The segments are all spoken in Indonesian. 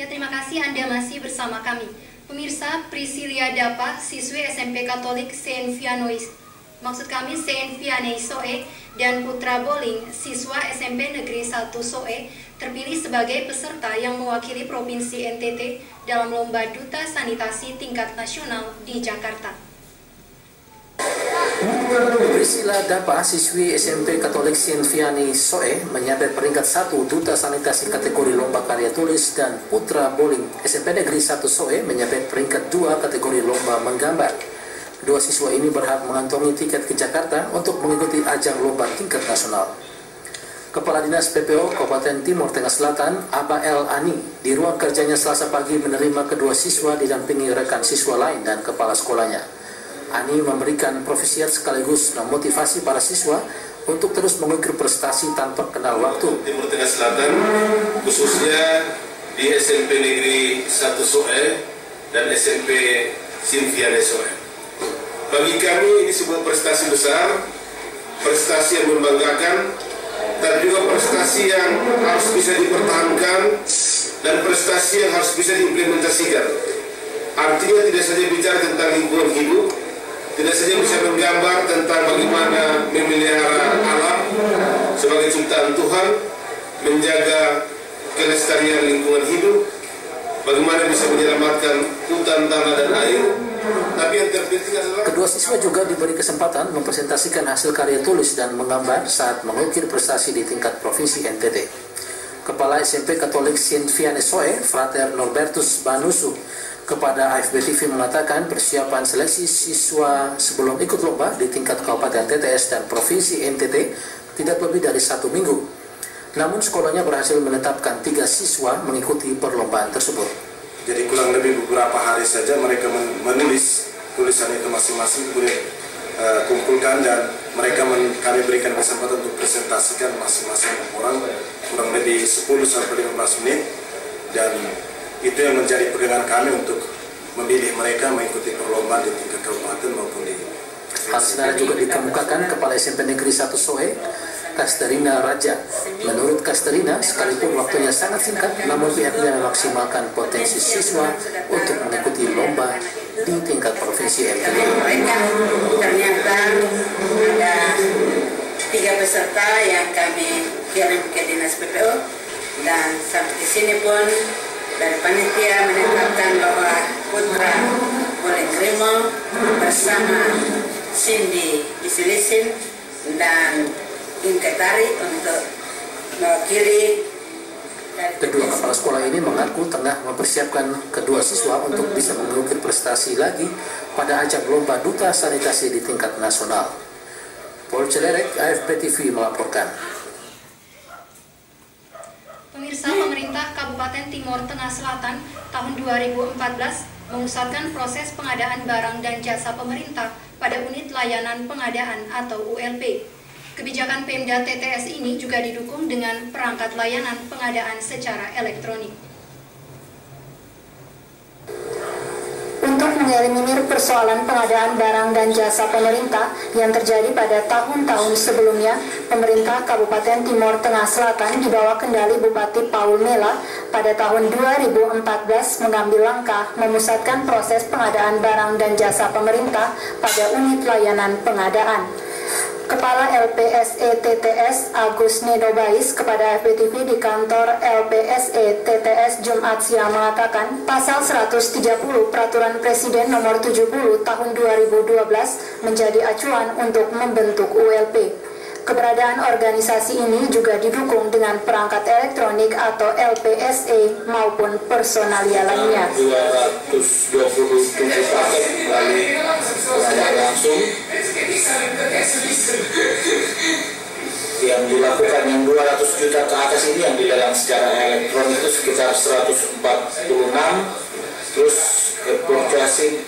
Ya, terima kasih Anda masih bersama kami. Pemirsa, Priscilia Dapa, siswi SMP Katolik Saint Vianney, maksud kami Saint Vianney Soe, dan Putra Boling, siswa SMP Negeri 1 Soe, terpilih sebagai peserta yang mewakili Provinsi NTT dalam Lomba Duta Sanitasi tingkat nasional di Jakarta. Priscilla Dapa, siswi SMP Katolik Saint Vianney Soe, menyabet peringkat 1 Duta Sanitasi kategori Lomba Karya Tulis, dan Putra Boling, SMP Negeri 1 Soe, menyabet peringkat 2 kategori Lomba Menggambar. Kedua siswa ini berhak mengantongi tiket ke Jakarta untuk mengikuti ajang lomba tingkat nasional. Kepala Dinas PPO Kabupaten Timur Tengah Selatan, Aba El Ani, di ruang kerjanya Selasa pagi menerima kedua siswa didampingi rekan siswa lain dan kepala sekolahnya. Ani memberikan profesiat sekaligus memotivasi para siswa untuk terus mengukir prestasi tanpa kenal waktu. Timur Tengah Selatan, khususnya di SMP Negeri 1 Soe dan SMP Saint Vianney Soe. Bagi kami ini sebuah prestasi besar, prestasi yang membanggakan, dan juga prestasi yang harus bisa dipertahankan dan prestasi yang harus bisa diimplementasikan. Artinya tidak saja bicara tentang lingkungan hidup, tidak saja bisa menggambar tentang bagaimana memelihara alam sebagai ciptaan Tuhan, menjaga kelestarian lingkungan hidup, bagaimana bisa menyelamatkan hutan, tanah, dan air. Tapi yang terpenting adalah kedua siswa juga diberi kesempatan mempresentasikan hasil karya tulis dan menggambar saat mengukir prestasi di tingkat provinsi NTT. Kepala SMP Katolik Saint Vianney Soe, Frater Norbertus Banusu, kepada AFP TV mengatakan persiapan seleksi siswa sebelum ikut lomba di tingkat Kabupaten TTS dan Provinsi NTT tidak lebih dari 1 minggu. Namun sekolahnya berhasil menetapkan 3 siswa mengikuti perlombaan tersebut. jadi kurang lebih beberapa hari saja mereka menulis tulisan itu masing-masing, boleh kumpulkan, dan kami berikan kesempatan untuk presentasikan masing-masing orang kurang lebih 10-15 menit, dan itu yang menjadi pegangan kami untuk memilih mereka mengikuti perlombaan di tingkat kabupaten maupun di hasilnya juga dikemukakan Kepala SMP Negeri 1 Soe, Kasterina Raja. Menurut Kasterina, sekalipun waktunya sangat singkat, namun pihaknya memaksimalkan potensi siswa untuk mengikuti lomba di tingkat provinsi NTT. Ternyata ada 3 peserta yang kami kirim ke Dinas PPO, dan sampai di sini pun dari panitia menetapkan bahwa Putra Boling Grimo bersama Cindy Isilisin dan Inketari untuk mewakili. Kedua kepala sekolah ini mengaku tengah mempersiapkan kedua siswa untuk bisa mengukir prestasi lagi pada ajang lomba duta sanitasi di tingkat nasional. Paul Celerek, AFP TV melaporkan. Pemirsa, pemerintah Kabupaten Timur Tengah Selatan tahun 2014 memusatkan proses pengadaan barang dan jasa pemerintah pada unit layanan pengadaan atau ULP. Kebijakan Pemda TTS ini juga didukung dengan perangkat layanan pengadaan secara elektronik. Untuk mengeliminir persoalan pengadaan barang dan jasa pemerintah yang terjadi pada tahun-tahun sebelumnya, pemerintah Kabupaten Timur Tengah Selatan di bawah kendali Bupati Paul Mela pada tahun 2014 mengambil langkah memusatkan proses pengadaan barang dan jasa pemerintah pada unit layanan pengadaan. Kepala LPSE TTS Agus Nedobais kepada FPTV di kantor LPSE TTS Jumat siang mengatakan pasal 130 Peraturan Presiden Nomor 70 Tahun 2012 menjadi acuan untuk membentuk ULP. Keberadaan organisasi ini juga didukung dengan perangkat elektronik atau LPSE maupun personalia lainnya. 227 paket melalui pengadaan langsung yang dilakukan, yang 200 juta ke atas ini yang dilelang secara elektronik itu sekitar 146, terus purchasing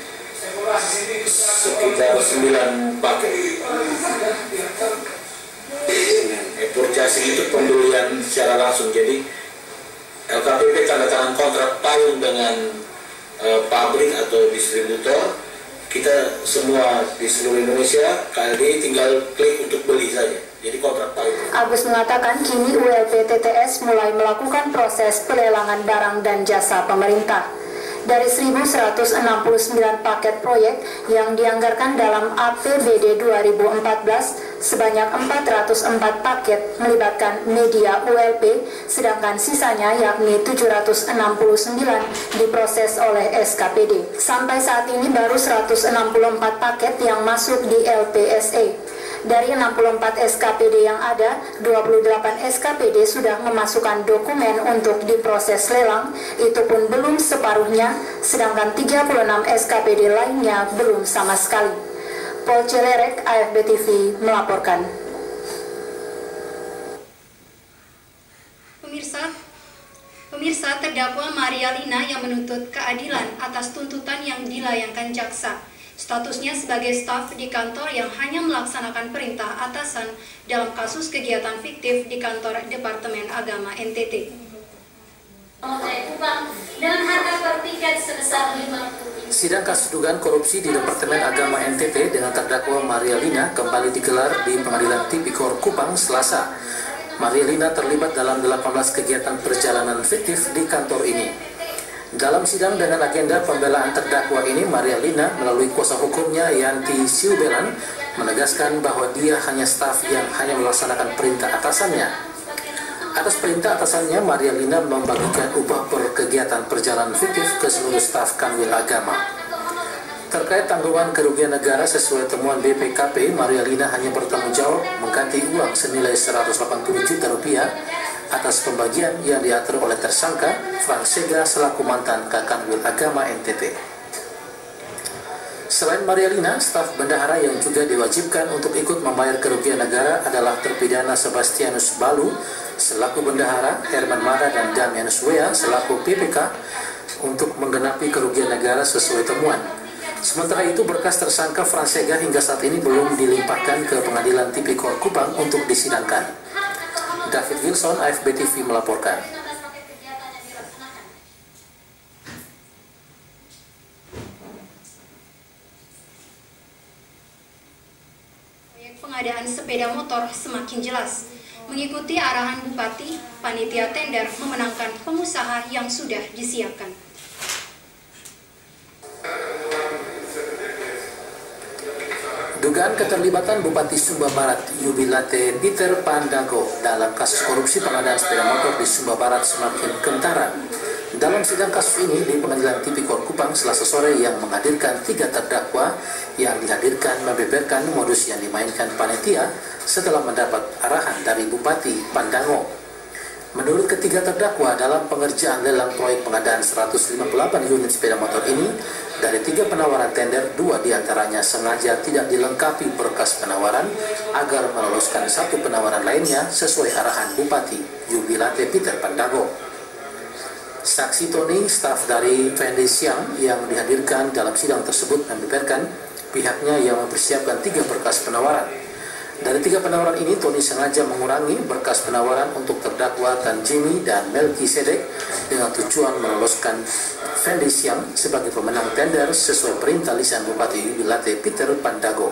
sekitar 9 paket. Purchasing itu pembelian secara langsung, jadi LKPP tanda tangan kontrak payung dengan pabrik atau distributor. Kita semua di seluruh Indonesia, KLDI tinggal klik untuk beli saja. Jadi kontrak tahun. Agus mengatakan kini ULP TTS mulai melakukan proses pelelangan barang dan jasa pemerintah. Dari 1.169 paket proyek yang dianggarkan dalam APBD 2014, sebanyak 404 paket melibatkan media ULP, sedangkan sisanya yakni 769 diproses oleh SKPD. Sampai saat ini baru 164 paket yang masuk di LPSE. Dari 64 SKPD yang ada, 28 SKPD sudah memasukkan dokumen untuk diproses lelang, itu pun belum separuhnya, sedangkan 36 SKPD lainnya belum sama sekali. Paul Celerek, AFB TV, melaporkan. Pemirsa, terdakwa Maria Lina yang menuntut keadilan atas tuntutan yang dilayangkan jaksa. Statusnya sebagai staf di kantor yang hanya melaksanakan perintah atasan dalam kasus kegiatan fiktif di kantor Departemen Agama NTT. Dengan harga per tiket sebesar 50. Sidang kasus dugaan korupsi di Departemen Agama NTT dengan terdakwa Maria Lina kembali digelar di Pengadilan Tipikor Kupang Selasa. Maria Lina terlibat dalam 18 kegiatan perjalanan fiktif di kantor ini. Dalam sidang dengan agenda pembelaan terdakwa ini, Maria Lina melalui kuasa hukumnya Yanti Siubelan menegaskan bahwa dia hanya staf yang hanya melaksanakan perintah atasannya. Atas perintah atasannya, Maria Lina membagikan upah per kegiatan perjalanan fiktif ke seluruh staf Kanwil Agama. Terkait tanggungan kerugian negara sesuai temuan BPKP, Maria Lina hanya bertanggung jawab mengganti uang senilai 180 juta rupiah atas pembagian yang diatur oleh tersangka Frank Sega selaku mantan Kanwil Agama NTT. Selain Maria Lina, staf bendahara yang juga diwajibkan untuk ikut membayar kerugian negara adalah terpidana Sebastianus Balu selaku bendahara, Herman Mada dan Damianus Wea selaku PPK untuk menggenapi kerugian negara sesuai temuan. Sementara itu, berkas tersangka Frank Sega hingga saat ini belum dilimpahkan ke Pengadilan Tipikor Kupang untuk disidangkan. David Wilson, AFB TV melaporkan. Proyek pengadaan sepeda motor semakin jelas. Mengikuti arahan Bupati, panitia tender memenangkan pengusaha yang sudah disiapkan. Dugaan keterlibatan Bupati Sumba Barat Yubilate Peter Pandago dalam kasus korupsi pengadaan sepeda motor di Sumba Barat semakin kentara. Dalam sidang kasus ini di Pengadilan Tipikor Kupang Selasa sore yang menghadirkan 3 terdakwa yang dihadirkan membeberkan modus yang dimainkan panitia setelah mendapat arahan dari Bupati Pandago. Menurut ketiga terdakwa dalam pengerjaan lelang proyek pengadaan 158 unit sepeda motor ini, dari 3 penawaran tender, 2 diantaranya sengaja tidak dilengkapi berkas penawaran agar meloloskan 1 penawaran lainnya sesuai arahan Bupati Yubilate Peter Pandago. Saksi Tony, staf dari Fendi Siang yang dihadirkan dalam sidang tersebut membeberkan pihaknya yang mempersiapkan 3 berkas penawaran. Dari 3 penawaran ini, Tony sengaja mengurangi berkas penawaran untuk terdakwa Tan Jimmy dan Melki Sedek dengan tujuan meloloskan Fendi Siang sebagai pemenang tender sesuai perintah lisan Bupati Yubilate Peter Pandago.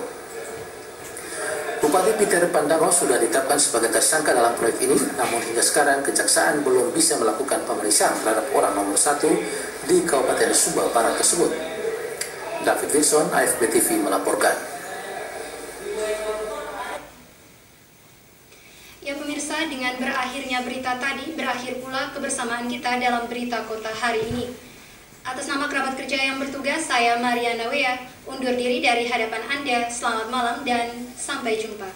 Bupati Peter Pandago sudah ditetapkan sebagai tersangka dalam proyek ini, namun hingga sekarang kejaksaan belum bisa melakukan pemeriksaan terhadap orang nomor 1 di Kabupaten Sumba Barat tersebut. David Wilson, AFB TV melaporkan. Ya pemirsa, dengan berakhirnya berita tadi, berakhir pula kebersamaan kita dalam Berita Kota hari ini. Atas nama kerabat kerja yang bertugas, saya Mariana Wea, undur diri dari hadapan Anda. Selamat malam dan sampai jumpa.